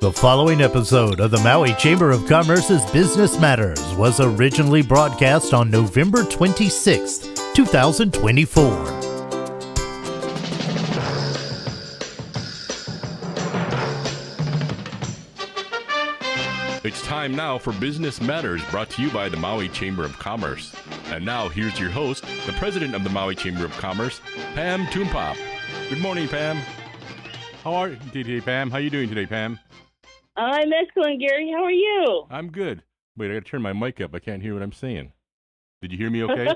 The following episode of the Maui Chamber of Commerce's Business Matters was originally broadcast on November 26th, 2024. It's time now for Business Matters, brought to you by the Maui Chamber of Commerce. And now, here's your host, the president of the Maui Chamber of Commerce, Pam Toonpop. Good morning, Pam. How are you today, Pam? How are you doing today, Pam? I'm excellent, Gary. How are you? I'm good. Wait, I got to turn my mic up. I can't hear what I'm saying. Did you hear me okay?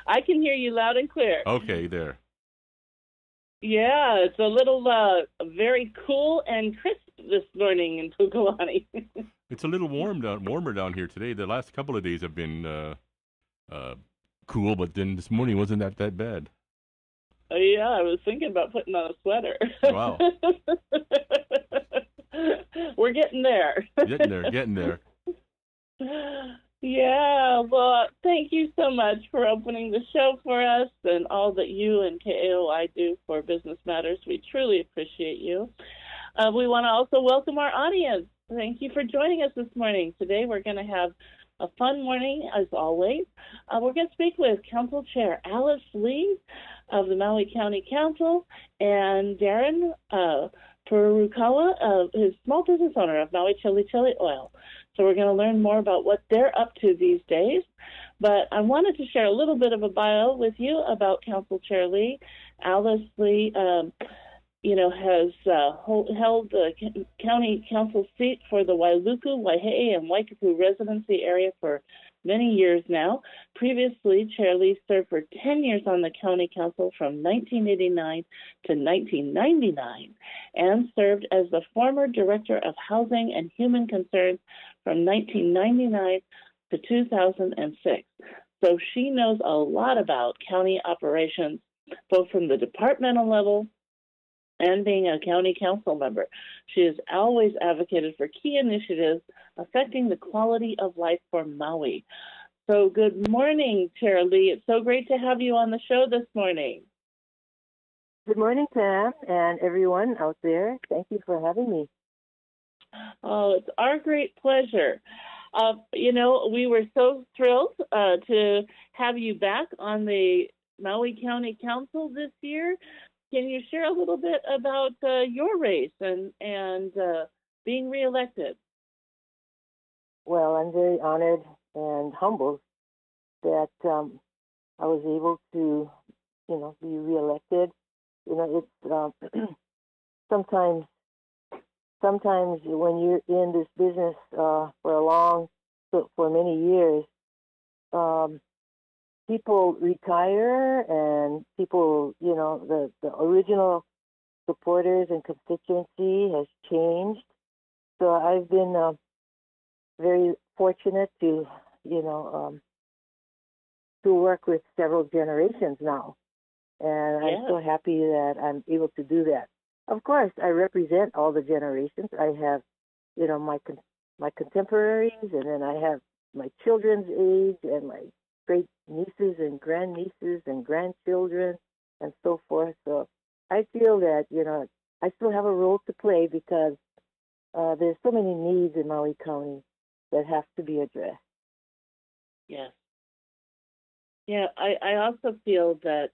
I can hear you loud and clear. Okay, there. Yeah, it's a little very cool and crisp this morning in Furukawa. It's a little warmer down here today. The last couple of days have been cool, but then this morning wasn't that bad. Yeah, I was thinking about putting on a sweater. Wow. We're getting there. Getting there. Yeah, well, thank you so much for opening the show for us and all that you and KAOI do for Business Matters. We truly appreciate you. We want to also welcome our audience. Thank you for joining us this morning. Today we're going to have a fun morning, as always. We're going to speak with Council Chair Alice Lee of the Maui County Council and Deron Furukawa, his small business owner of Maui Chili Oil. So we're going to learn more about what they're up to these days. But I wanted to share a little bit of a bio with you about Council Chair Lee. Alice Lee, has held the county council seat for the Wailuku, Waihee, and Waikaku residency area for many years now. Previously, Chair Lee served for 10 years on the county council from 1989 to 1999 and served as the former director of housing and human concerns from 1999 to 2006. So she knows a lot about county operations, both from the departmental level and being a county council member. She has always advocated for key initiatives affecting the quality of life for Maui. So good morning, Chair Lee. It's so great to have you on the show this morning. Good morning, Pam, and everyone out there. Thank you for having me. Oh, it's our great pleasure. We were so thrilled to have you back on the Maui County Council this year. Can you share a little bit about your race and being reelected? Well, I'm very honored and humbled that I was able to, be reelected. It's sometimes when you're in this business for many years, people retire and people, the original supporters and constituency has changed. So I've been very fortunate to, to work with several generations now. And I'm so happy that I'm able to do that. Of course, I represent all the generations. I have, my contemporaries, and then I have my children's age and my great nieces and grandnieces and grandchildren and so forth. So I feel that, I still have a role to play because there's so many needs in Maui County that have to be addressed. Yes. Yeah, I also feel that,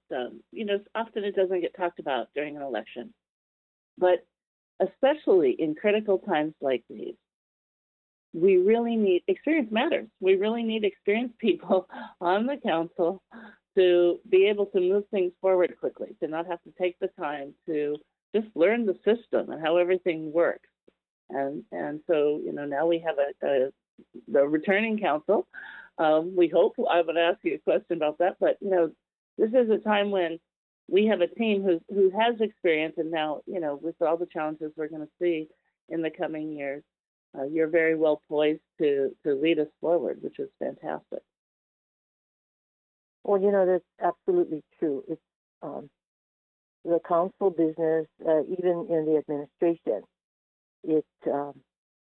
often it doesn't get talked about during an election, but especially in critical times like these, we really need experience matters. We really need experienced people on the council to be able to move things forward quickly, to not have to take the time to just learn the system and how everything works. And so, now we have the returning council. We hope, I'm going to ask you a question about that, but, this is a time when we have a team who has experience, and now, with all the challenges we're going to see in the coming years, you're very well poised to lead us forward, which is fantastic. Well, that's absolutely true. It's the council business, even in the administration, it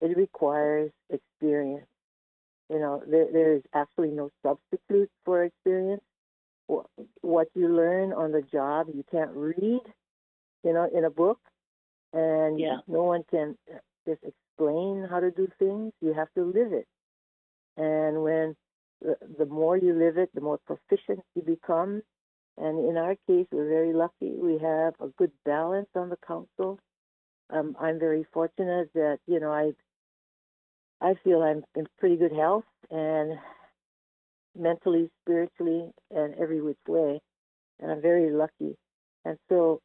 requires experience. There is absolutely no substitute for experience. What you learn on the job, you can't read, in a book, and no one can just explain how to do things. You have to live it. And when the more you live it, the more proficient you become. And in our case, we're very lucky. We have a good balance on the council. I'm very fortunate that, I feel I'm in pretty good health and mentally, spiritually, and every which way. And I'm very lucky. And so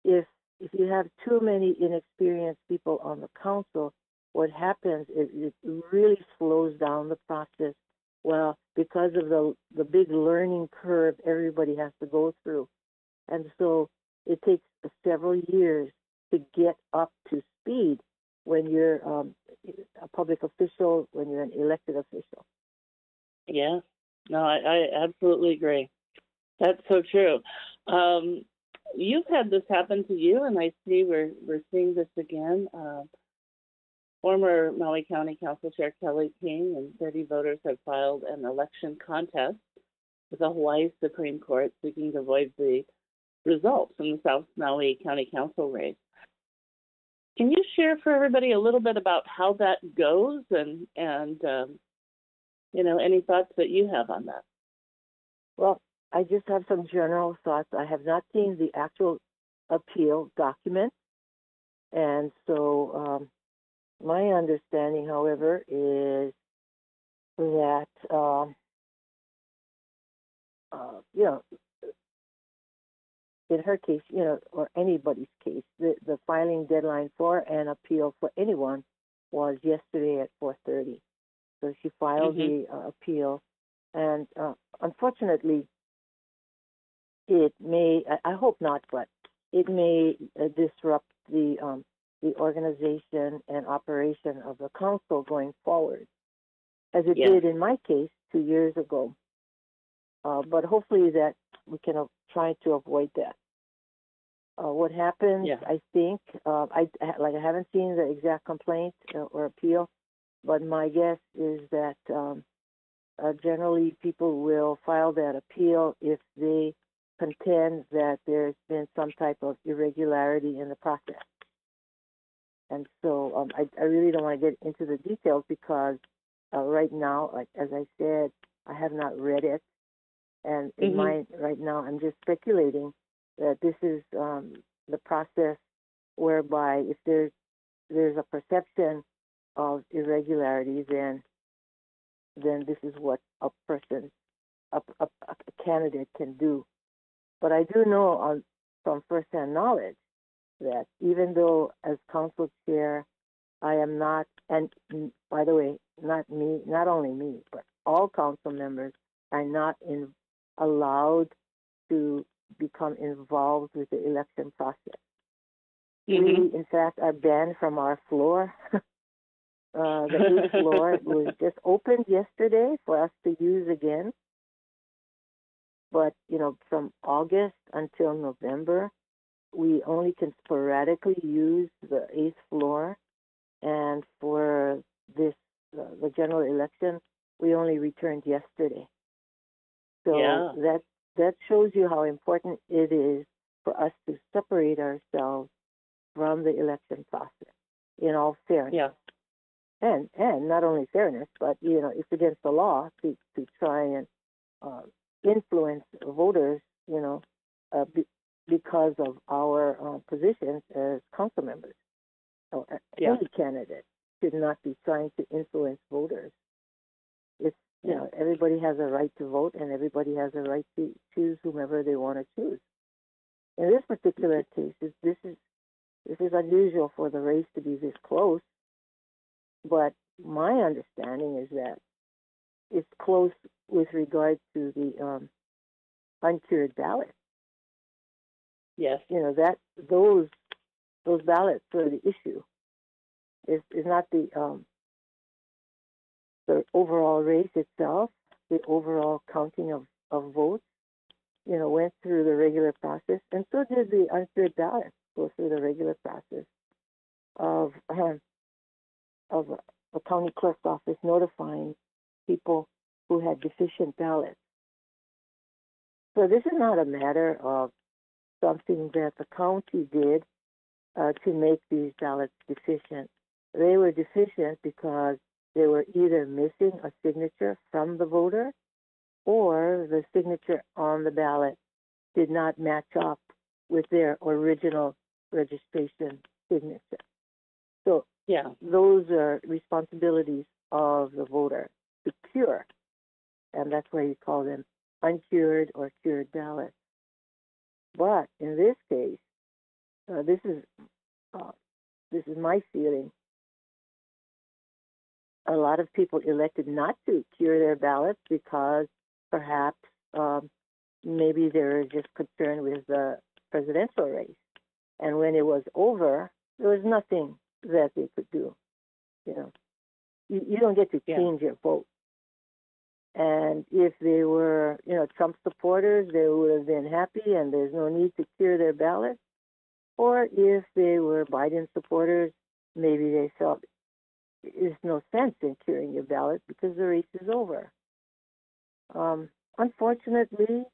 if you have too many inexperienced people on the council, what happens is it really slows down the process. Well, because of the big learning curve everybody has to go through. And so it takes several years to get up to speed when you're a public official, when you're an elected official. Yeah. No, I absolutely agree. That's so true. You've had this happen to you, and I see we're seeing this again. Former Maui County Council Chair Kelly King and 30 voters have filed an election contest with the Hawaii Supreme Court seeking to void the results from the South Maui County Council race. Can you share for everybody a little bit about how that goes and any thoughts that you have on that? Well, I just have some general thoughts. I have not seen the actual appeal document. And so my understanding, however, is that, in her case, or anybody's case, the filing deadline for an appeal for anyone was yesterday at 4:30. So she filed the appeal. And unfortunately, it may, I hope not, but it may disrupt the organization and operation of the council going forward, as it did in my case 2 years ago. But hopefully that we can try to avoid that. What happens, I think, I haven't seen the exact complaint or appeal, but my guess is that generally people will file that appeal if they contend that there's been some type of irregularity in the process. And so I really don't want to get into the details because right now, like as I said, I have not read it. And in right now, I'm just speculating that this is the process whereby if there's a perception of irregularity, then this is what a person, a candidate can do. But I do know from firsthand knowledge that even though as council chair, I am not, and by the way, not only me, but all council members are not allowed to become involved with the election process. We, in fact, are banned from our floor. The 8th floor was just opened yesterday for us to use again. But, from August until November, we only can sporadically use the 8th floor. And for this, the general election, we only returned yesterday. So that shows you how important it is for us to separate ourselves from the election process, in all fairness. Yeah. And not only fairness, but, it's against the law to try and influence voters, because of our positions as council members. So any candidate should not be trying to influence voters. It's, everybody has a right to vote, and everybody has a right to choose whomever they want to choose. In this particular case, this is unusual for the race to be this close, but my understanding is that it's close with regard to the uncured ballots. Yes. That those ballots are the issue. Is not the overall race itself, the overall counting of votes, went through the regular process, and so did the uncured ballots go through the regular process of a county clerk's office notifying people who had deficient ballots. So this is not a matter of something that the county did to make these ballots deficient. they were deficient because they were either missing a signature from the voter or the signature on the ballot did not match up with their original registration signature. So those are responsibilities of the voter to cure, and that's why you call them uncured or cured ballots. But in this case, this is my feeling. A lot of people elected not to cure their ballots because perhaps maybe they're just concerned with the presidential race. And when it was over, there was nothing that they could do. You know, you don't get to change your vote. And if they were, Trump supporters, they would have been happy and there's no need to cure their ballots. Or if they were Biden supporters, maybe they felt there's no sense in curing your ballot because the race is over. Unfortunately,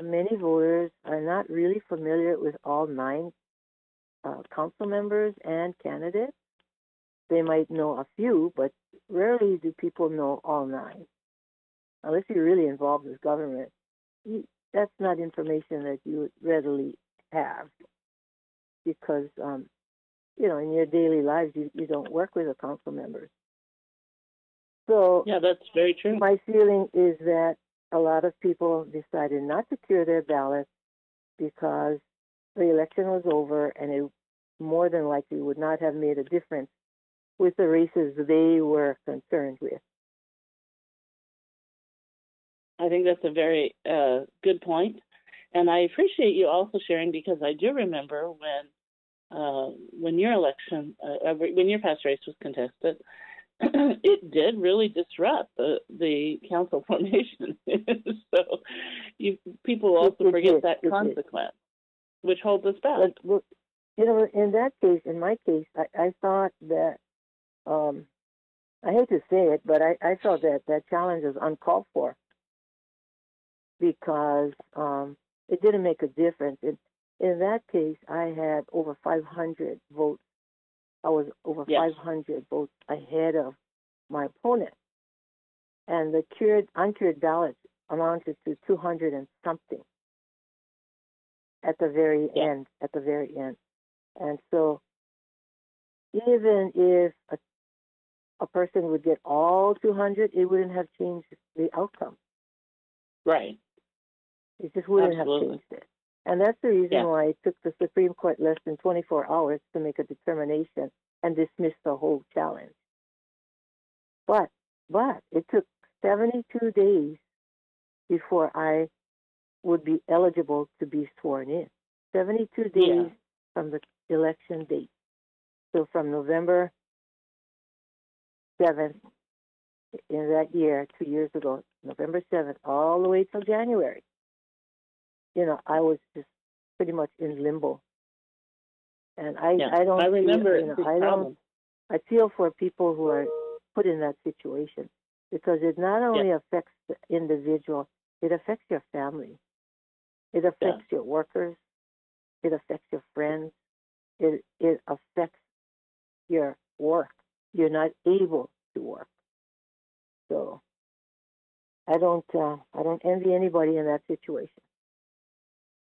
many voters are not really familiar with all 9 council members and candidates. They might know a few, but rarely do people know all 9. Unless you're really involved with government, that's not information that you would readily have because, in your daily lives, you don't work with the council members. So that's very true. My feeling is that a lot of people decided not to cure their ballots because the election was over and it more than likely would not have made a difference with the races they were concerned with. I think that's a very good point. And I appreciate you also sharing because I do remember when your election, when your past race was contested, it did really disrupt the council formation. So people also forget that consequence, which holds us back. Well, in that case, in my case, I thought that, I hate to say it, but I thought that challenge was uncalled for because it didn't make a difference. In that case, I had over 500 votes. I was over 500 votes ahead of my opponent. And the uncured ballots amounted to 200 and something at the very end. And so even if a person would get all 200, it wouldn't have changed the outcome. Right. It just wouldn't have changed it. And that's the reason why it took the Supreme Court less than 24 hours to make a determination and dismiss the whole challenge. But it took 72 days before I would be eligible to be sworn in. 72 days from the election date. So from November 7th in that year, 2 years ago, November 7th, all the way till January, I was just pretty much in limbo. And I don't. I remember. I feel for people who are put in that situation because it not only affects the individual, it affects your family, it affects your workers, it affects your friends, it affects your work. You're not able to work. So I don't envy anybody in that situation.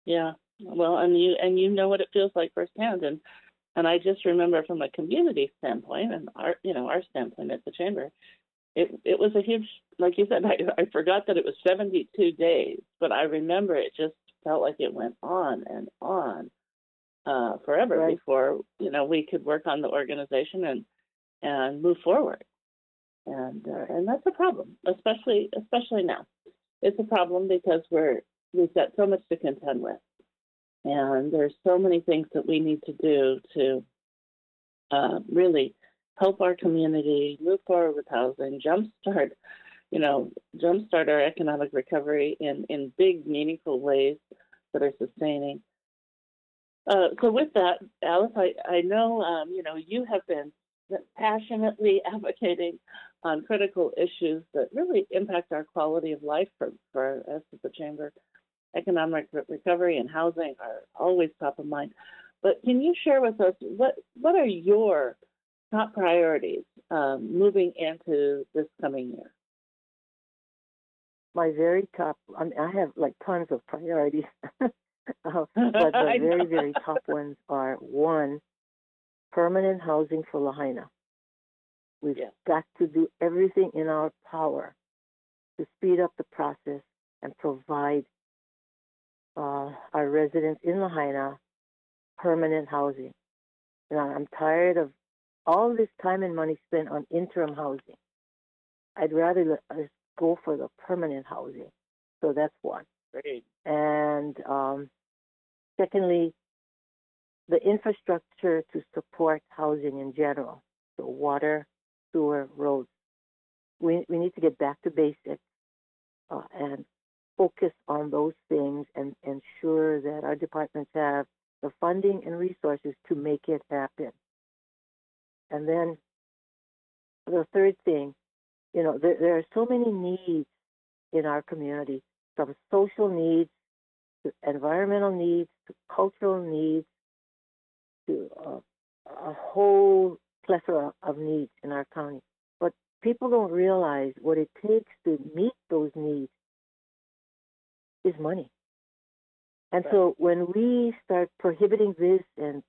Yeah, well, and you know what it feels like firsthand, and I just remember from a community standpoint and our standpoint at the chamber, it was a huge, like you said, I forgot that it was 72 days, but I remember it just felt like it went on and on forever before we could work on the organization and move forward, and that's a problem, especially now. It's a problem because we've got so much to contend with. And there's so many things that we need to do to really help our community move forward with housing, jumpstart our economic recovery in big, meaningful ways that are sustaining. So with that, Alice, I know, you have been passionately advocating on critical issues that really impact our quality of life for us at the Chamber. Economic recovery and housing are always top of mind. But can you share with us what are your top priorities moving into this coming year? My very top, I have like tons of priorities, but the very, very top ones are: one, permanent housing for Lahaina. We've got to do everything in our power to speed up the process and provide our residents in Lahaina permanent housing. And I'm tired of all this time and money spent on interim housing. I'd rather go for the permanent housing. So that's one. Great. And secondly, the infrastructure to support housing in general. So water, sewer, roads. We need to get back to basics and focus on those things and ensure that our departments have the funding and resources to make it happen. And then the third thing, there are so many needs in our community, from social needs to environmental needs to cultural needs to a whole plethora of needs in our county. But people don't realize what it takes to meet those needs is money. And so when we start prohibiting this and,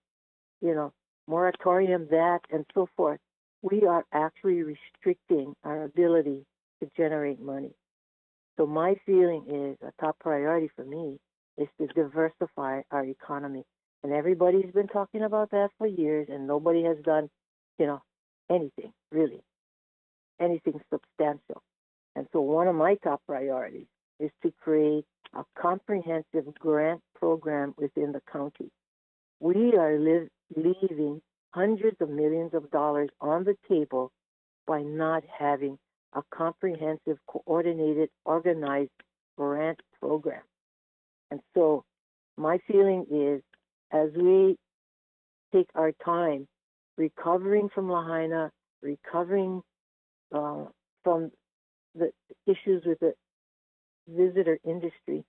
moratorium that and so forth, we are actually restricting our ability to generate money. So my feeling is a top priority for me is to diversify our economy. And everybody's been talking about that for years, and nobody has done, anything, really, anything substantial. And so one of my top priorities is to create a comprehensive grant program within the county. We are leaving hundreds of millions of dollars on the table by not having a comprehensive, coordinated, organized grant program. And so my feeling is, as we take our time recovering from Lahaina, recovering from the issues with the visitor industry,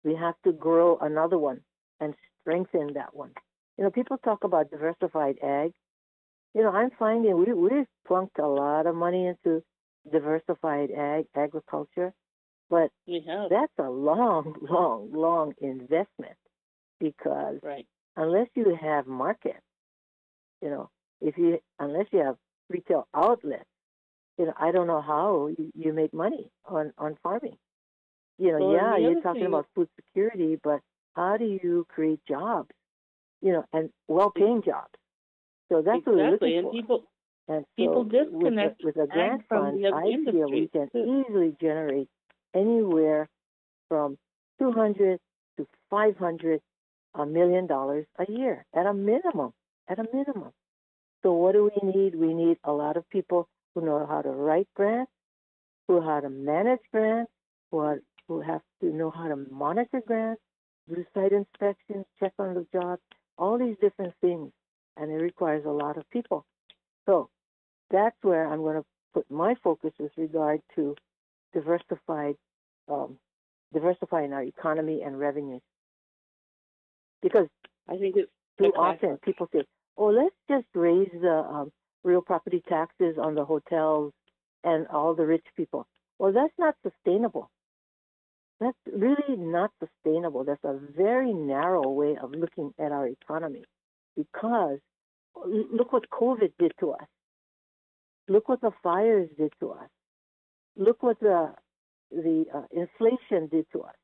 we have to grow another one and strengthen that one. People talk about diversified ag. I'm finding we've plunked a lot of money into diversified agriculture, but that's a long, long, long investment because unless you have markets, unless you have retail outlets, I don't know how you make money on farming. You're talking about food security, but how do you create jobs, and well-paying jobs? So that's what we're looking for. And people disconnect with a grant fund. I feel we can easily generate anywhere from $200 to $500 million a year at a minimum. So what do we need? We need a lot of people who know how to write grants, who know how to manage grants, who have to know how to monitor grants, do site inspections, check on the jobs, all these different things. And it requires a lot of people. So that's where I'm going to put my focus with regard to diversifying our economy and revenues. Because I think it's too often people say, let's just raise the real property taxes on the hotels and all the rich people. Well, that's not sustainable. That's really not sustainable. That's a very narrow way of looking at our economy. Because look what COVID did to us. Look what the fires did to us. Look what the inflation did to us.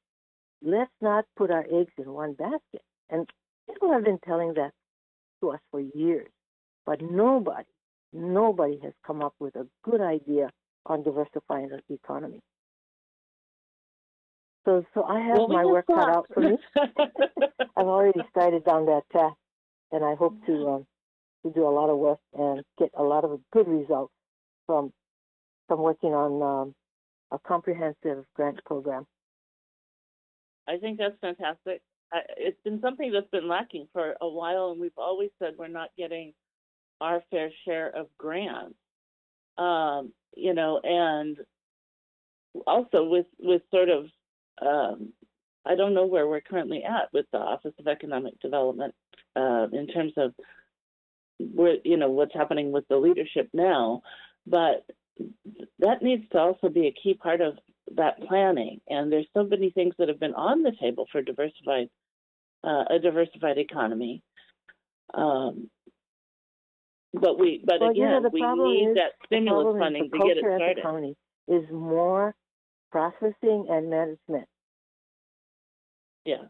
Let's not put our eggs in one basket. And people have been telling that to us for years. But nobody has come up with a good idea on diversifying the economy. So I have my work cut out for me. I've already started down that path. And I hope to do a lot of work and get a lot of good results from working on a comprehensive grant program. I think that's fantastic. It's been something that's been lacking for a while, and we've always said we're not getting our fair share of grants. And also with sort of I don't know where we're currently at with the Office of Economic Development in terms of what's happening with the leadership now, but that needs to also be a key part of that planning. And there's so many things that have been on the table for a diversified economy. But we need that stimulus funding to get it started. The economy is more processing and management. Yeah.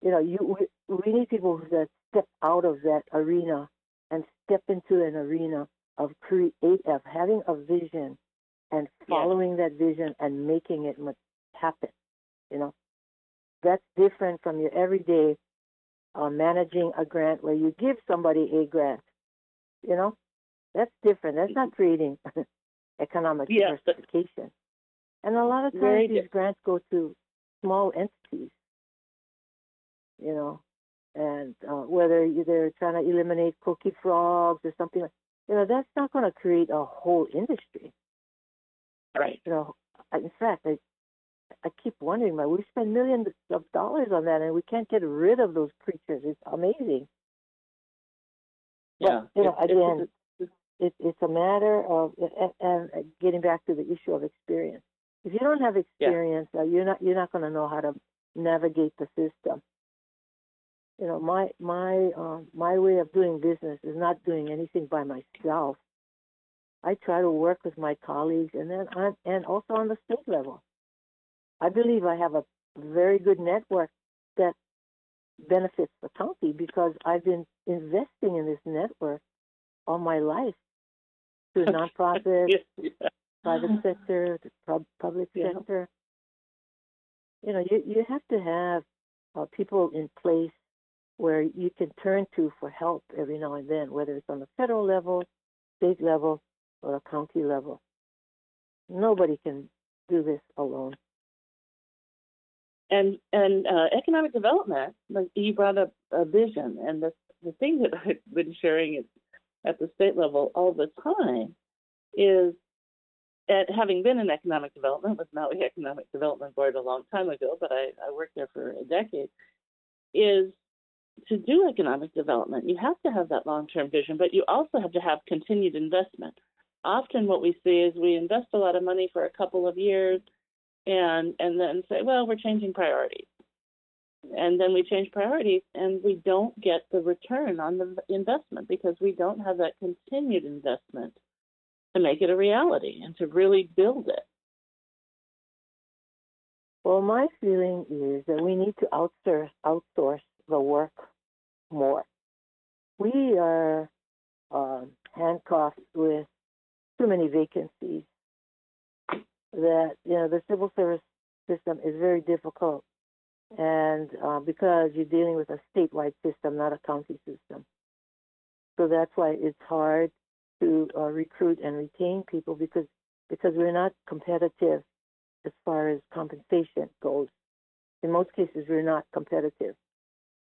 We need people that step out of that arena and step into an arena of having a vision and following that vision and making it happen. That's different from your everyday managing a grant where you give somebody a grant. That's different. That's not creating economic diversification. And a lot of times these grants go to small entities, and whether they're trying to eliminate cookie frogs or something, that's not going to create a whole industry. Right. In fact, I keep wondering, we spend millions of dollars on that, and we can't get rid of those creatures. It's amazing. Yeah. But, it's a matter of and getting back to the issue of experience. If you don't have experience, you're not going to know how to navigate the system. My way of doing business is not doing anything by myself. I try to work with my colleagues, and also on the state level. I believe I have a very good network that benefits the county because I've been investing in this network all my life through nonprofits, private sector, public sector. You have to have people in place where you can turn to for help every now and then, whether it's on the federal level, state level, or the county level. Nobody can do this alone. And economic development, like you brought up a vision, and the thing that I've been sharing at the state level all the time is, having been in economic development with Maui Economic Development Board a long time ago, but I worked there for a decade, is to do economic development, you have to have that long-term vision, but you also have to have continued investment. Often what we see is we invest a lot of money for a couple of years and then say, well, we're changing priorities. And then we change priorities and we don't get the return on the investment because we don't have that continued investment to make it a reality and to really build it. Well, my feeling is that we need to outsource the work more. We are handcuffed with too many vacancies that, the civil service system is very difficult. And because you're dealing with a statewide system, not a county system. So that's why it's hard to recruit and retain people because we're not competitive as far as compensation goes. In most cases, we're not competitive.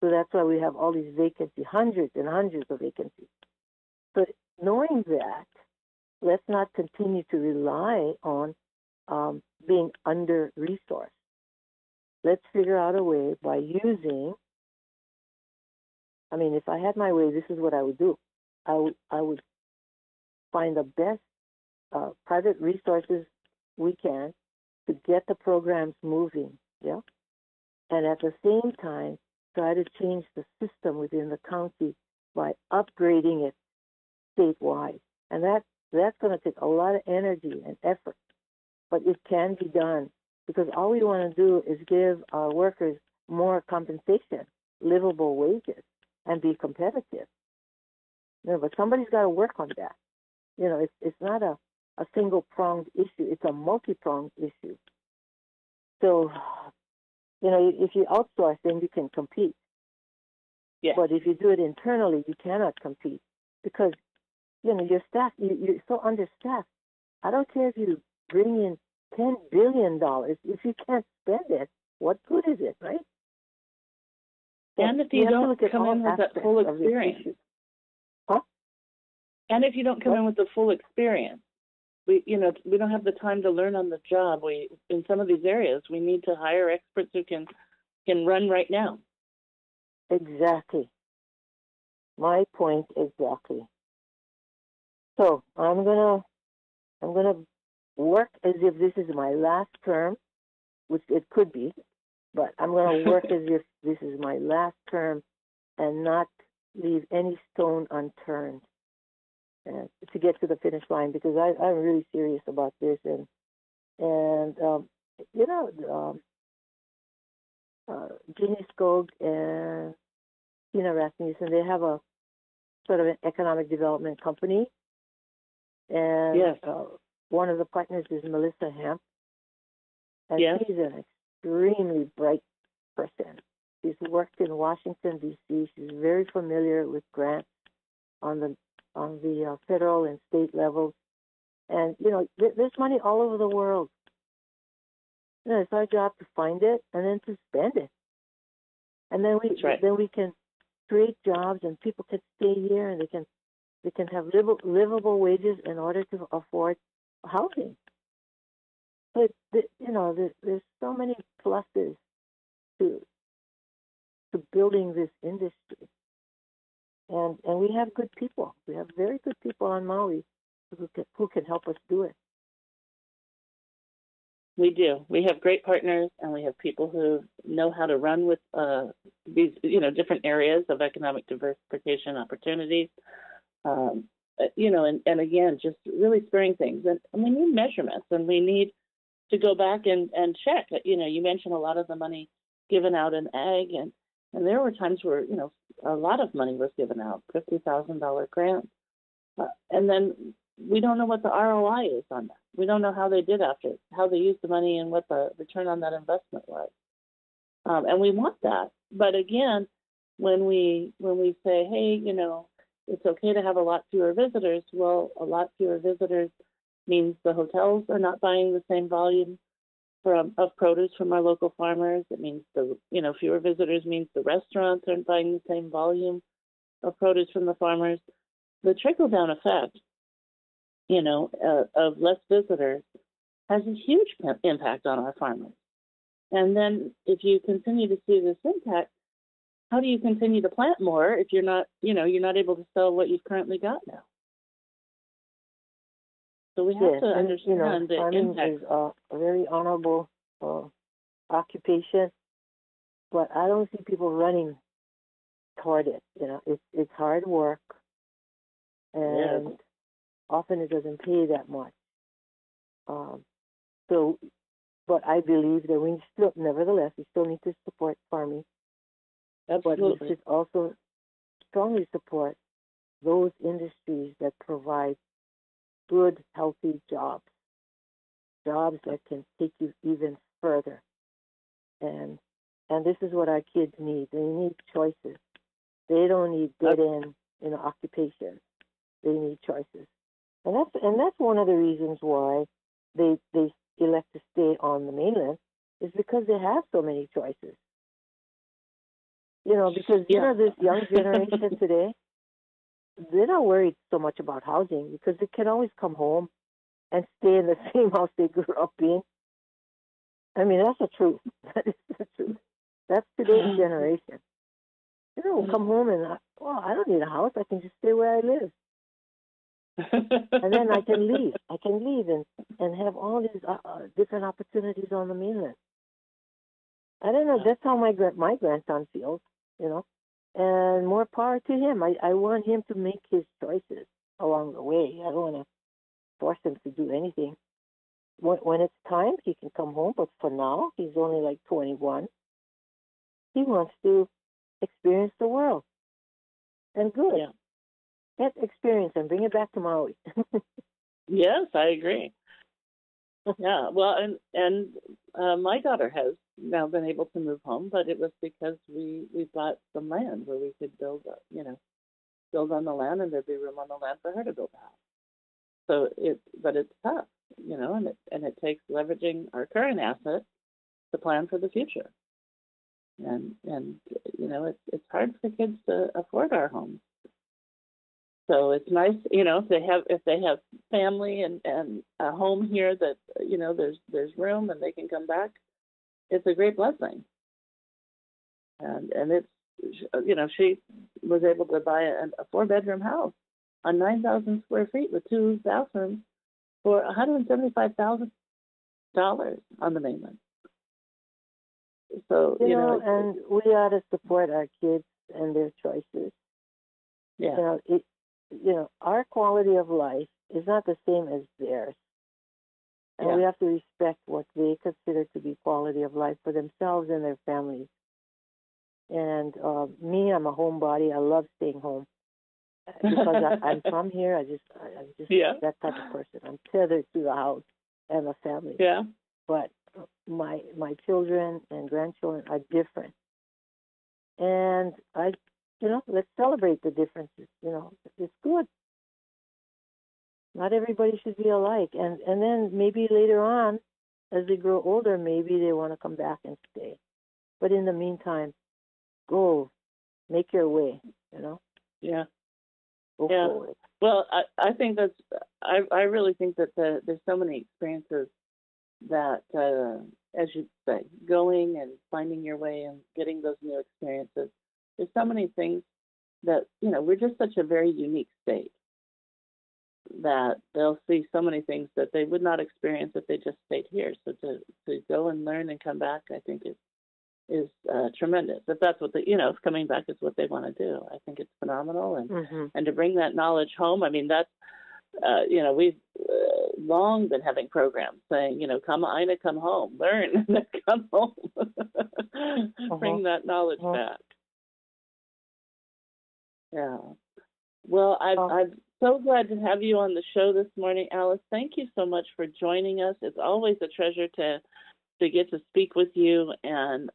So that's why we have all these vacancies, hundreds and hundreds of vacancies. But knowing that, let's not continue to rely on being under-resourced. Let's figure out a way by using, if I had my way, this is what I would do. I would find the best private resources we can to get the programs moving, and at the same time, try to change the system within the county by upgrading it statewide. And that's going to take a lot of energy and effort, but it can be done because all we want to do is give our workers more compensation, livable wages, and be competitive. But somebody's got to work on that. It's not a single-pronged issue. It's a multi-pronged issue. So, if you outsource, then you can compete. Yes. But if you do it internally, you cannot compete because, your staff, you're so understaffed. I don't care if you bring in $10 billion. If you can't spend it, what good is it, right? And if you don't come in with that full experience. Huh? And if you don't come in with the full experience, we don't have the time to learn on the job. In some of these areas, we need to hire experts who can run right now. Exactly. My point exactly. So I'm gonna work as if this is my last term, which it could be, but I'm gonna work as if this is my last term and not leave any stone unturned to get to the finish line, because I'm really serious about this. And you know, Ginny Skog and Tina Rasmussen, they have a sort of an economic development company. And Yes. One of the partners is Melissa Hemp. And Yes. she's an extremely bright person. She's worked in Washington, D.C. She's very familiar with grants on the federal and state levels. And, you know, there's money all over the world. You know, it's our job to find it and then to spend it. And then we can create jobs, and people can stay here, and they can have livable wages in order to afford housing. But you know, there's so many pluses to building this industry, and we have good people. We have very good people on Maui who can help us do it. We do. We have great partners, and we have people who know how to run with these, you know, different areas of economic diversification opportunities. You know, and again, just really spurring things. And we need measurements, and we need to go back and check. You know, you mentioned a lot of the money given out in ag, and there were times where, you know, a lot of money was given out, $50,000 grants, and then we don't know what the ROI is on that. We don't know how they did after, how they used the money, and what the return on that investment was. And we want that. But again, when we say, hey, you know, it's okay to have a lot fewer visitors, well, a lot fewer visitors means the hotels are not buying the same volume of produce from our local farmers. It means fewer visitors means the restaurants aren't buying the same volume of produce from the farmers. The trickle down effect, you know, of less visitors has a huge impact on our farmers. And then if you continue to see this impact, how do you continue to plant more if you're not able to sell what you've currently got now? So we have to understand the farming impact. Is a very honorable occupation, but I don't see people running toward it. You know, it's hard work, and often it doesn't pay that much. But I believe that we still need to support farming. Absolutely. But we should also strongly support those industries that provide good, healthy jobs that can take you even further. And this is what our kids need. They need choices. They don't need dead-end, occupations. They need choices. And that's one of the reasons why they elect to stay on the mainland, is because they have so many choices. Because this young generation today, they're not worried so much about housing, because they can always come home and stay in the same house they grew up in. I mean, that's the truth. That is the truth. That's today's generation. Come home and, I don't need a house. I can just stay where I live. And then I can leave. And have all these different opportunities on the mainland. I don't know. That's how my grandson feels, And more power to him. I want him to make his choices along the way. I don't want to force him to do anything. When it's time, he can come home. But for now, he's only like 21. He wants to experience the world. And good. Yeah. Get experience and bring it back to Maui. Yes, I agree. Yeah, well, and my daughter has now been able to move home, but it was because we bought some land where we could build on the land, and there'd be room on the land for her to build a house. So but it's tough, and it takes leveraging our current assets to plan for the future. And it's hard for kids to afford our homes. So it's nice, if they have family and a home here that, there's room and they can come back. It's a great blessing. And she was able to buy a 4-bedroom house on 9,000 square feet with 2 bathrooms for $175,000 on the mainland. So, and we ought to support our kids and their choices. Yeah. Our quality of life is not the same as theirs. And we have to respect what they consider to be quality of life for themselves and their families. And me, I'm a homebody. I love staying home because I'm from here. I'm just that type of person. I'm tethered to the house and the family. Yeah. But my children and grandchildren are different, and let's celebrate the differences. It's good. Not everybody should be alike, and then maybe later on, as they grow older, maybe they want to come back and stay. But in the meantime, go, make your way. Yeah. Go forward. Well, I think I really think that there's so many experiences that, as you say, going and finding your way and getting those new experiences. There's so many things that, we're just such a very unique state that they'll see so many things that they would not experience if they just stayed here. So to go and learn and come back, I think is tremendous. If that's what if coming back is what they want to do, I think it's phenomenal. And to bring that knowledge home, I mean, that's, we've long been having programs saying, come Ina, come home, learn, and then come home. Bring that knowledge back. Yeah. Well, I'm so glad to have you on the show this morning, Alice. Thank you so much for joining us. It's always a treasure to get to speak with you, and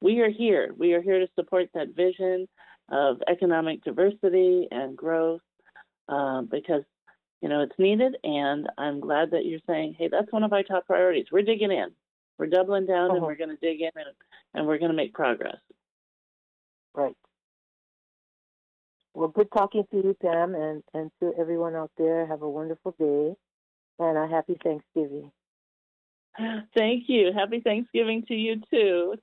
we are here. We are here to support that vision of economic diversity and growth because, it's needed, and I'm glad that you're saying, hey, that's one of our top priorities. We're digging in. We're doubling down, and we're going to dig in, and we're going to make progress. Right. Well, good talking to you, Pam, and to everyone out there. Have a wonderful day, and a happy Thanksgiving. Thank you. Happy Thanksgiving to you, too.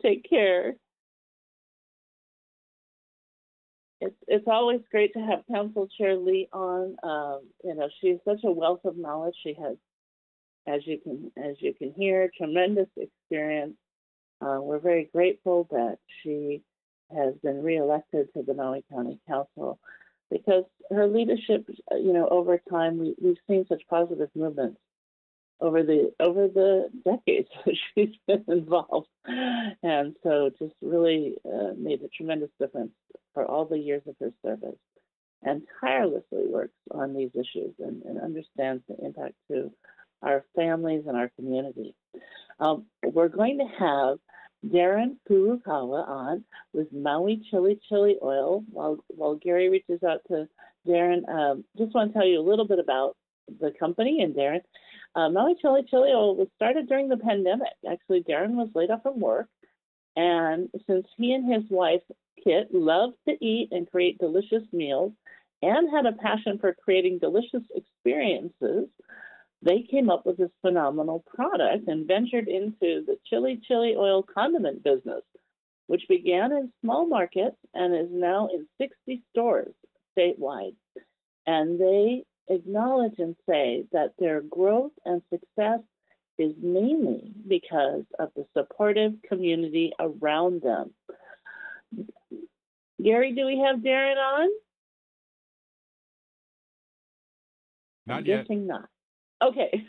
Take care. It's always great to have Council Chair Lee on. She's such a wealth of knowledge. She has, as you can hear, tremendous experience. We're very grateful that she has been reelected to the Maui County Council because her leadership, over time, we've seen such positive movements over the decades that she's been involved, and so just really made a tremendous difference for all the years of her service, and tirelessly works on these issues and understands the impact to our families and our community. We're going to have Deron Furukawa on with Maui Chili Oil. While Gary reaches out to Deron, just want to tell you a little bit about the company and Deron. Maui Chili Oil was started during the pandemic. Actually, Deron was laid off from work, and since he and his wife, Kit, loved to eat and create delicious meals and had a passion for creating delicious experiences, they came up with this phenomenal product and ventured into the chili oil condiment business, which began in small markets and is now in 60 stores statewide. And they acknowledge and say that their growth and success is mainly because of the supportive community around them. Gary, do we have Deron on? Not yet. Guessing not. Okay.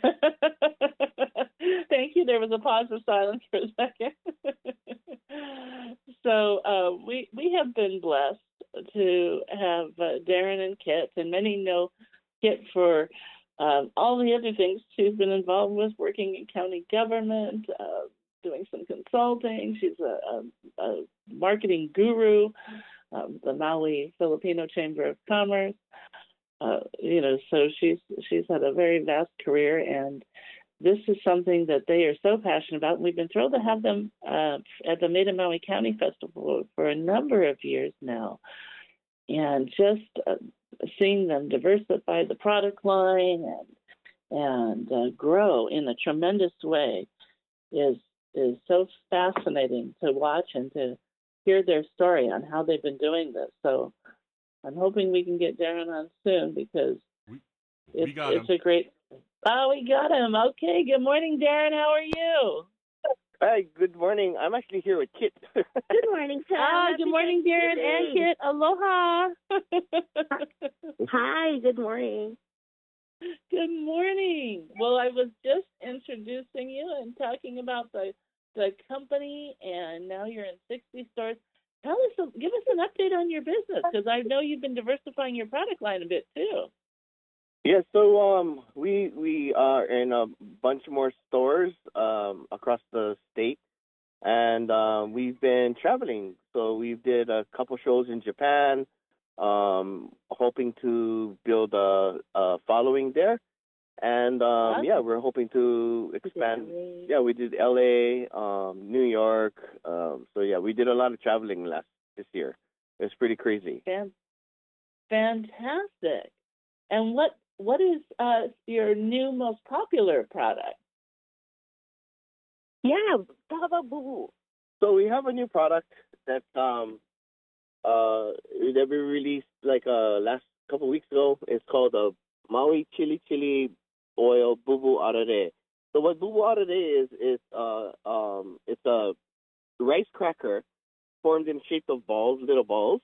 Thank you. There was a pause of silence for a second. So we have been blessed to have Deron and Kit, and many know Kit for all the other things she's been involved with, working in county government, doing some consulting. She's a marketing guru, the Maui Filipino Chamber of Commerce. So she's had a very vast career, and this is something that they are so passionate about. And we've been thrilled to have them at the Made in Maui County Festival for a number of years now, and just seeing them diversify the product line and grow in a tremendous way is so fascinating to watch and to hear their story on how they've been doing this. So I'm hoping we can get Deron on soon because it's a great. Oh, we got him. Okay. Good morning, Deron. How are you? Hi, good morning. I'm actually here with Kit. Good morning, Sam. Good morning, Deron and Kit. Aloha. Hi, good morning. Good morning. Well, I was just introducing you and talking about the company, and now you're in 60 stores. Give us an update on your business, because I know you've been diversifying your product line a bit too. Yeah, so we are in a bunch more stores across the state, and we've been traveling. So we did a couple shows in Japan, hoping to build a following there. And we're hoping to expand. Yeah, we did LA, New York. So yeah, we did a lot of traveling this year. It was pretty crazy. Fantastic. And what is your new most popular product? Yeah, talk about Boo. So we have a new product that we released last couple weeks ago. It's called the Maui Chili Oil Bubu Arare. So what Bubu Arare is it's a rice cracker formed in shape of little balls,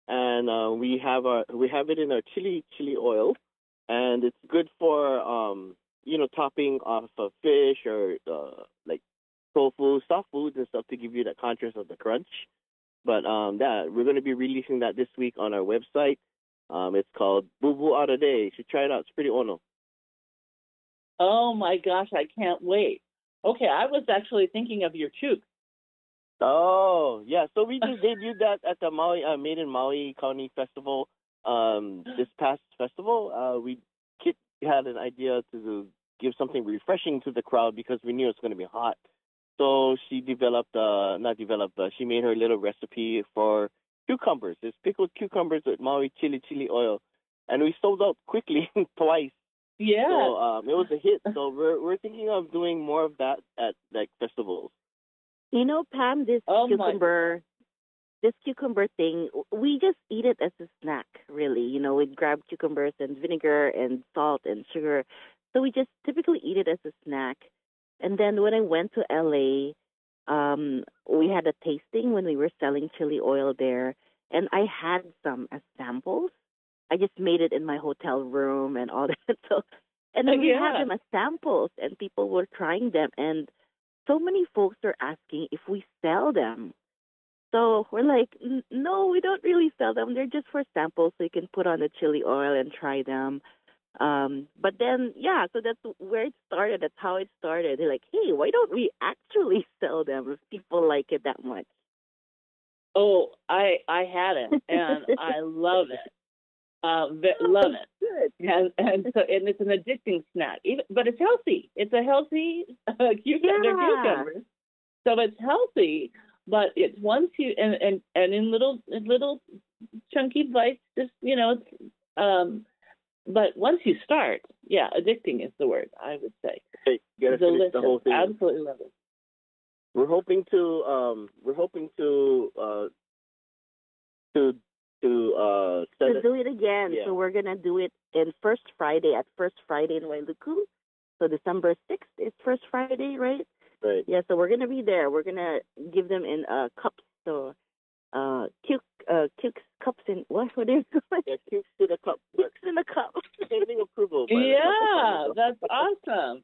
and we have it in our chili oil, and it's good for topping off of fish or like tofu, soft foods and stuff to give you that contrast of the crunch. But we're going to be releasing that this week on our website. It's called Bubu Arare. You should try it out. It's pretty ono. Oh my gosh, I can't wait. Okay, I was actually thinking of your chook. Oh, yeah. So we debuted that at the Maui Made in Maui County Festival. This past festival, Kit had an idea to give something refreshing to the crowd because we knew it was going to be hot. So she she made her little recipe for cucumbers. It's pickled cucumbers with Maui chili oil, and we sold out quickly twice. Yeah. So it was a hit. So we're thinking of doing more of that at like festivals. You know, Pam, this cucumber thing, we just eat it as a snack, really. You know, we'd grab cucumbers and vinegar and salt and sugar. So we just typically eat it as a snack. And then when I went to LA, we had a tasting when we were selling chili oil there, and I had some as samples. I just made it in my hotel room and all that. So, and then we had them as samples, and people were trying them, and so many folks are asking if we sell them. So we're like, no, we don't really sell them. They're just for samples, so you can put on the chili oil and try them. But then, so that's where it started. That's how it started. They're like, hey, why don't we actually sell them if people like it that much? Oh, I had it, and I love it. Love it. Good. And it's an addicting snack, but it's healthy. It's a healthy cucumbers, so it's healthy. But it's once you and in little chunky bites, just but once you start, addicting is the word, I would say. Hey, you gotta finish the whole thing. Absolutely love it. We're hoping to do it again. Yeah. So we're gonna do it in First Friday in Wailuku. So December 6th is First Friday, right? Right. Yeah. So we're gonna be there. We're gonna give them in cups. So cukes cups in what do you call it? Yeah, cukes in a cup. Cukes in a cup. Pending approval. Yeah, that's awesome.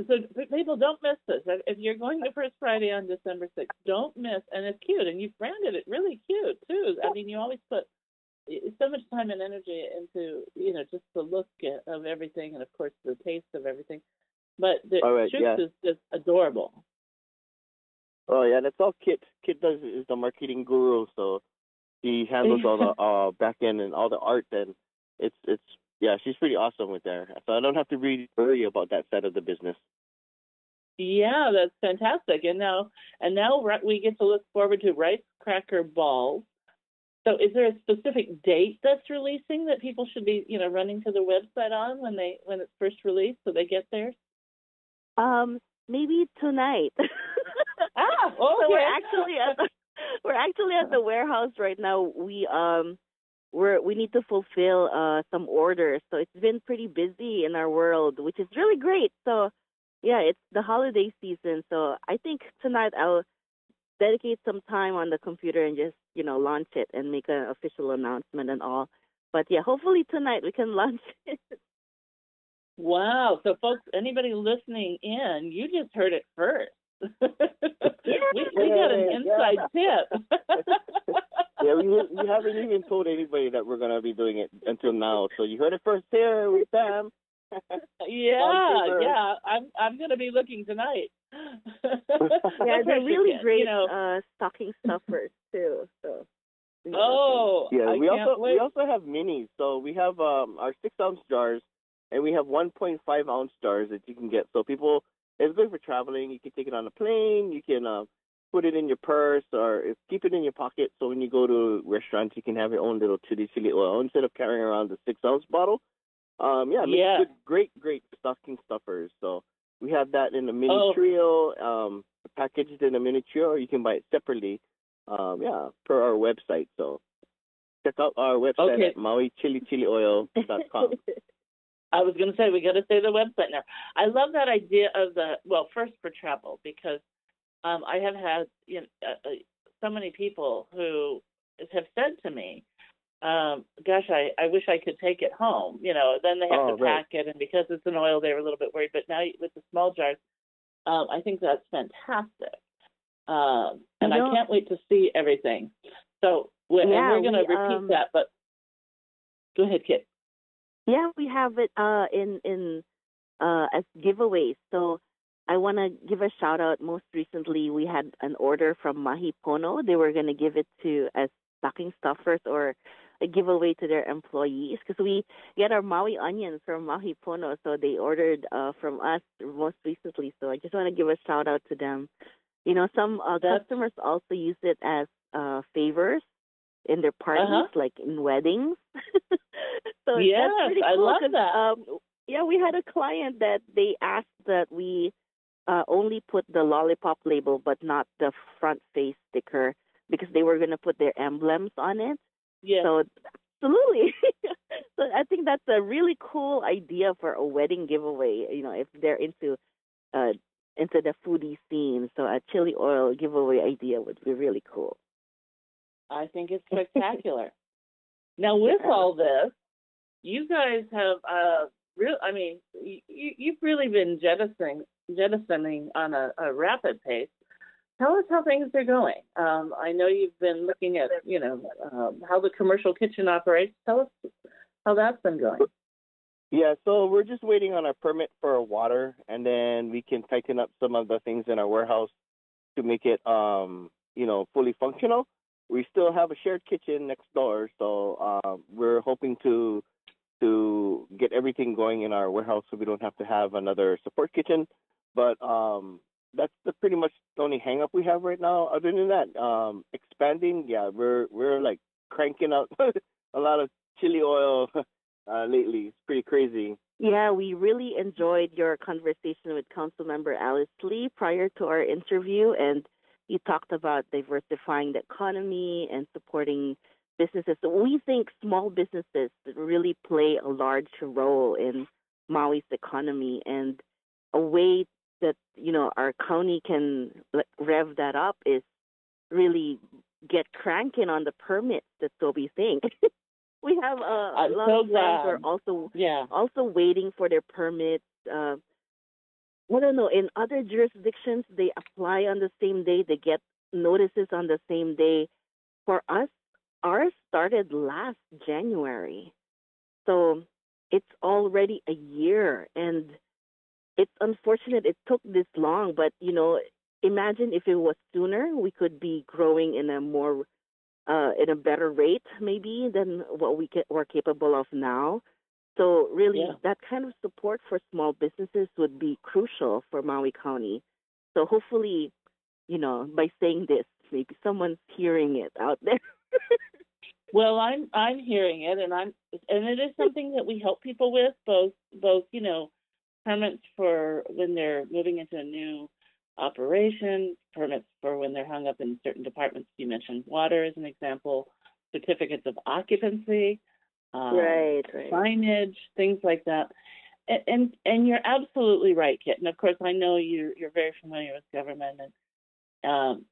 So people, don't miss this. If you're going to First Friday on December 6th, don't miss. And it's cute, and you've branded it really cute too. I mean, you always put so much time and energy into just the look of everything, and of course the taste of everything. But the Chooks is just adorable. Oh yeah, that's all Kit. Kit is the marketing guru, so he handles all the back end and all the art, and it's she's pretty awesome with that. So I don't have to really worry about that side of the business. Yeah, that's fantastic. And now we get to look forward to rice cracker balls. So is there a specific date that's releasing that people should be running to the website on when it's first released so they get theirs? Maybe tonight. Okay. So we're actually we're actually at the warehouse right now. We need to fulfill some orders, so it's been pretty busy in our world, which is really great. So yeah, it's the holiday season, so I think tonight I'll dedicate some time on the computer and just launch it and make an official announcement and all. But yeah, hopefully tonight we can launch it. Wow. So folks, anybody listening in, you just heard it first. we got an inside tip. Yeah, we haven't even told anybody that we're going to be doing it until now. So you heard it first here with Pam. Yeah. I'm going to be looking tonight. Yeah, they're really great stocking stuffers too. So. Oh, yeah. We also have minis. So we have our 6-ounce jars, and we have 1.5-ounce jars that you can get. So people, it's good for traveling. You can take it on a plane. You can put it in your purse or keep it in your pocket. So when you go to restaurants, you can have your own little chili oil instead of carrying around the 6-ounce bottle. Good, great stocking stuffers. So we have that in a mini trio, packaged in a mini trio, or you can buy it separately. Per our website. So check out our website at mauichilioil.com. I was going to say, we got to say the website now. I love that idea of first for travel, because I have had so many people who have said to me, gosh, I wish I could take it home. Then they have to pack it, and because it's an oil, they're a little bit worried. But now with the small jars, I think that's fantastic. And I can't wait to see everything. So we're going to repeat that, but go ahead, Kit. Yeah, we have it in as giveaways. So I want to give a shout out. Most recently, we had an order from Mahi Pono. They were going to give it to as stocking stuffers or a giveaway to their employees, because we get our Maui onions from Mahi Pono. So they ordered from us most recently. So I just want to give a shout out to them. Some customers also use it as favors in their parties, like in weddings. So yes, that's pretty cool. I love that. We had a client that they asked that we only put the lollipop label but not the front face sticker, because they were going to put their emblems on it. Yeah. So absolutely. So I think that's a really cool idea for a wedding giveaway, if they're into the foodie scene. So a chili oil giveaway idea would be really cool. I think it's spectacular. Now, with all this, you guys have you've really been jettisoning on a rapid pace. Tell us how things are going. I know you've been looking at how the commercial kitchen operates. Tell us how that's been going. Yeah, so we're just waiting on our permit for water, and then we can tighten up some of the things in our warehouse to make it, fully functional. We still have a shared kitchen next door, so we're hoping to get everything going in our warehouse so we don't have to have another support kitchen. But that's pretty much the only hang-up we have right now. Other than that, expanding, we're like cranking out a lot of chili oil lately. It's pretty crazy. Yeah, we really enjoyed your conversation with Councilmember Alice Lee prior to our interview, and you talked about diversifying the economy and supporting businesses. So we think small businesses really play a large role in Maui's economy, and a way that our county can rev that up is really get cranking on the permits. That's what we think. We have a lot of friends who are also waiting for their permits. I don't know, in other jurisdictions, they apply on the same day, they get notices on the same day. For us, ours started last January. So it's already a year, and it's unfortunate it took this long, but, imagine if it was sooner, we could be growing in a better rate maybe than what we're capable of now. So really, that kind of support for small businesses would be crucial for Maui County. So hopefully, by saying this, maybe someone's hearing it out there. Well, I'm hearing it, and it is something that we help people with, both permits for when they're moving into a new operation, permits for when they're hung up in certain departments. You mentioned water as an example, certificates of occupancy, right. signage, things like that. And you're absolutely right, Kit. And of course, I know you're very familiar with government. And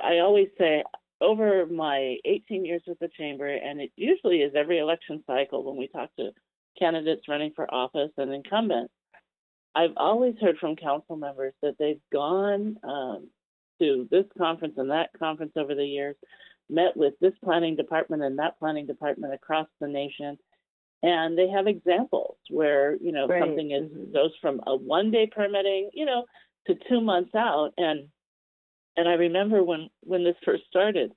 I always say, over my 18 years with the chamber, and it usually is every election cycle when we talk to candidates running for office and incumbents, I've always heard from council members that they've gone to this conference and that conference over the years, met with this planning department and that planning department across the nation, and they have examples where, something goes from a one-day permitting, to 2 months out. And I remember when this first started,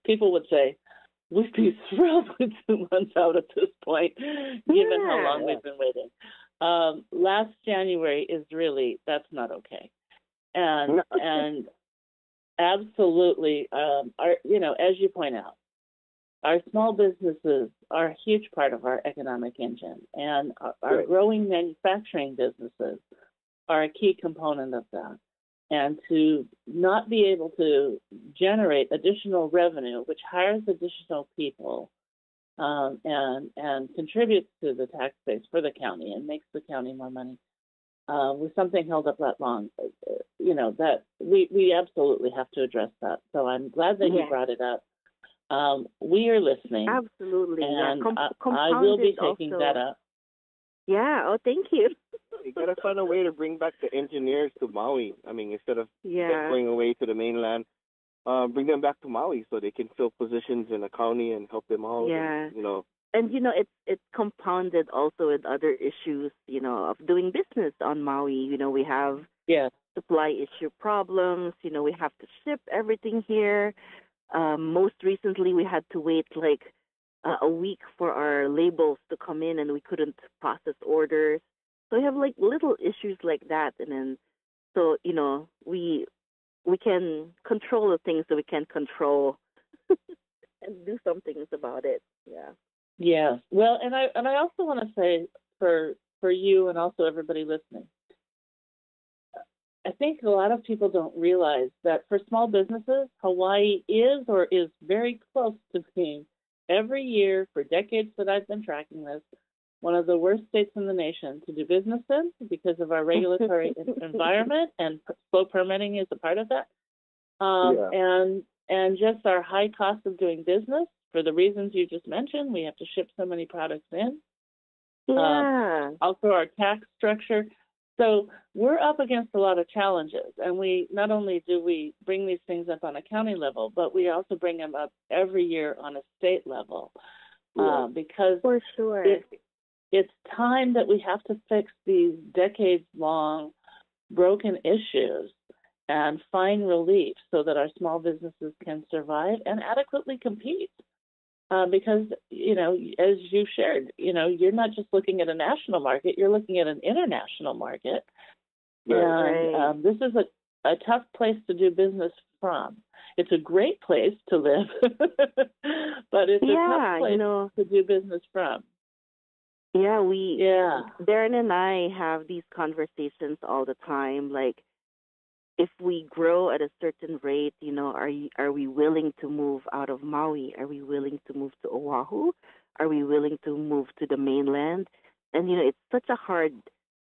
people would say, we'd be thrilled with 2 months out at this point, given how long we've been waiting. Last January that's not okay. And absolutely, as you point out, our small businesses are a huge part of our economic engine, and our growing manufacturing businesses are a key component of that. And to not be able to generate additional revenue, which hires additional people and contributes to the tax base for the county and makes the county more money, with something held up that long, that we absolutely have to address that. So I'm glad that you brought it up. We are listening. Absolutely. And I will be taking that up. Yeah. Oh, thank you. You got to find a way to bring back the engineers to Maui. I mean, instead of going away to the mainland, bring them back to Maui so they can fill positions in the county and help them out. Yeah. And, And it's compounded also with other issues, of doing business on Maui. We have supply issue problems. We have to ship everything here. Most recently, we had to wait like a week for our labels to come in, and we couldn't process orders. So we have like little issues like that, and then so we can control the things that we can control and do some things about it. Yeah. Yeah. Well, and I also want to say for you and also everybody listening, I think a lot of people don't realize that for small businesses, Hawaii is or is very close to being, every year for decades that I've been tracking this, one of the worst states in the nation to do business in because of our regulatory environment, and slow permitting is a part of that. And just our high cost of doing business for the reasons you just mentioned. We have to ship so many products in. Also our tax structure. So we're up against a lot of challenges, and we not only do we bring these things up on a county level, but we also bring them up every year on a state level, because for sure it's time that we have to fix these decades-long broken issues and find relief so that our small businesses can survive and adequately compete. Because, as you shared, you're not just looking at a national market, you're looking at an international market. And this is a tough place to do business from. It's a great place to live, but it's a tough place to do business from. Yeah, Deron and I have these conversations all the time, like, if we grow at a certain rate, are we willing to move out of Maui? Are we willing to move to Oahu? Are we willing to move to the mainland? And, it's such a hard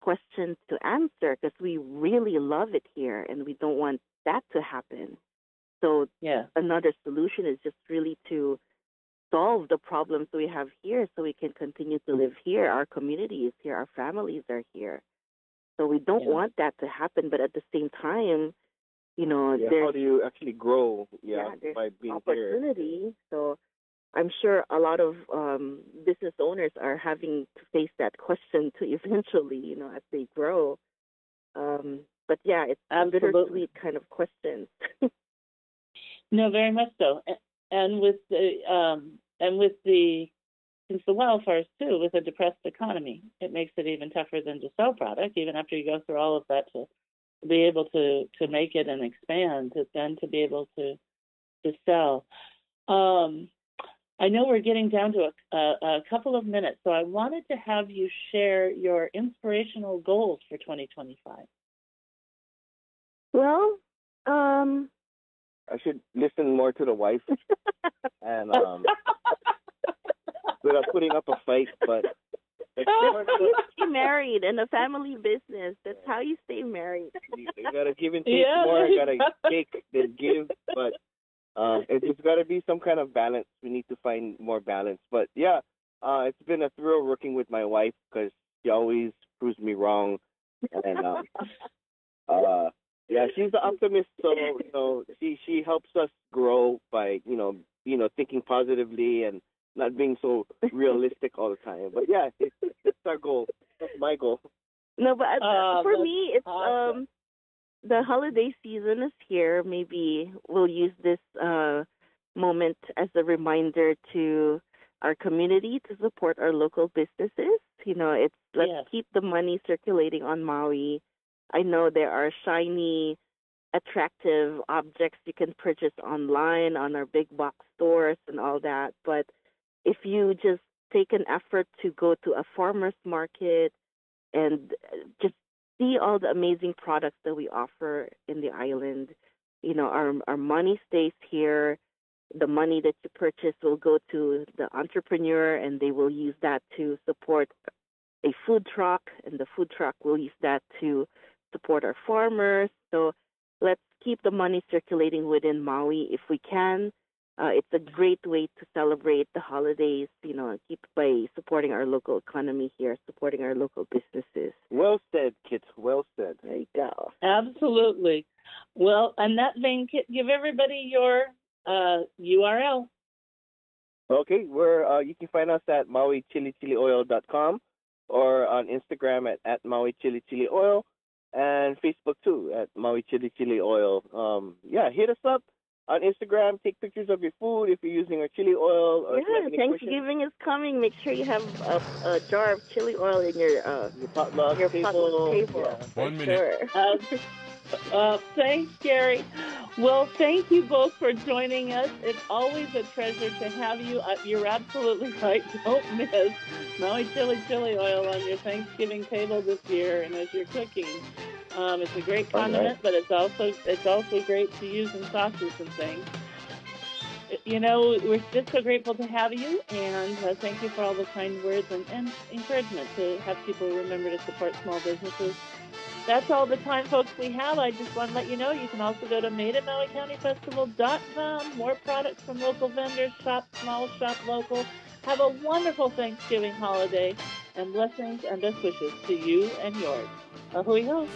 question to answer because we really love it here and we don't want that to happen. So another solution is just really to solve the problems we have here so we can continue to live here. Our community is here. Our families are here. So we don't want that to happen, but at the same time, how do you actually grow? There's by being opportunity. Here. So I'm sure a lot of business owners are having to face that question too eventually, as they grow. But it's a bittersweet kind of question. No, very much so. And with the since the wildfires too, with a depressed economy, it makes it even tougher than to sell product, even after you go through all of that to be able to make it and expand, to be able to sell. I know we're getting down to a couple of minutes, so I wanted to have you share your inspirational goals for 2025. Well, I should listen more to the wife and without putting up a fight, but it's more stay married and a family business. That's how you stay married. you gotta give and take more. Gotta take then give, but it's gotta be some kind of balance. We need to find more balance. But yeah, it's been a thrill working with my wife because she always proves me wrong, and yeah, she's the optimist. So she helps us grow by thinking positively and not being so realistic all the time. But yeah, it's our goal. That's my goal. No, but for me, it's awesome. The holiday season is here. Maybe we'll use this moment as a reminder to our community to support our local businesses. Let's keep the money circulating on Maui. I know there are shiny, attractive objects you can purchase online on our big box stores and all that, but if you just take an effort to go to a farmer's market and just see all the amazing products that we offer in the island, our money stays here. The money that you purchase will go to the entrepreneur, and they will use that to support a food truck, and the food truck will use that to support our farmers. So let's keep the money circulating within Maui if we can. It's a great way to celebrate the holidays, keep by supporting our local economy here, supporting our local businesses. Well said, Kit. Well said. There you go. Absolutely. Well, in that vein, Kit, give everybody your URL. Okay, you can find us at mauichilichilioil.com or on Instagram at mauichilichilioil and Facebook too at Maui Chili Chili Oil. Hit us up on Instagram. Take pictures of your food if you're using our chili oil. Or Thanksgiving is coming. Make sure you have a jar of chili oil in your potluck table. Potluck table. Yeah. 1 minute. Sure. Thanks, Gary. Well, thank you both for joining us. It's always a treasure to have you. You're absolutely right. Don't miss Maui Chili Chili Oil on your Thanksgiving table this year, and as you're cooking. It's a great condiment, but it's also great to use in sauces and things. We're just so grateful to have you, and thank you for all the kind words and encouragement to have people remember to support small businesses. That's all the time, folks, we have. I just want to let you know you can also go to MadeInMauiCountyFestival.com. More products from local vendors. Shop small, shop local. Have a wonderful Thanksgiving holiday, and blessings and best wishes to you and yours. Ahui ho.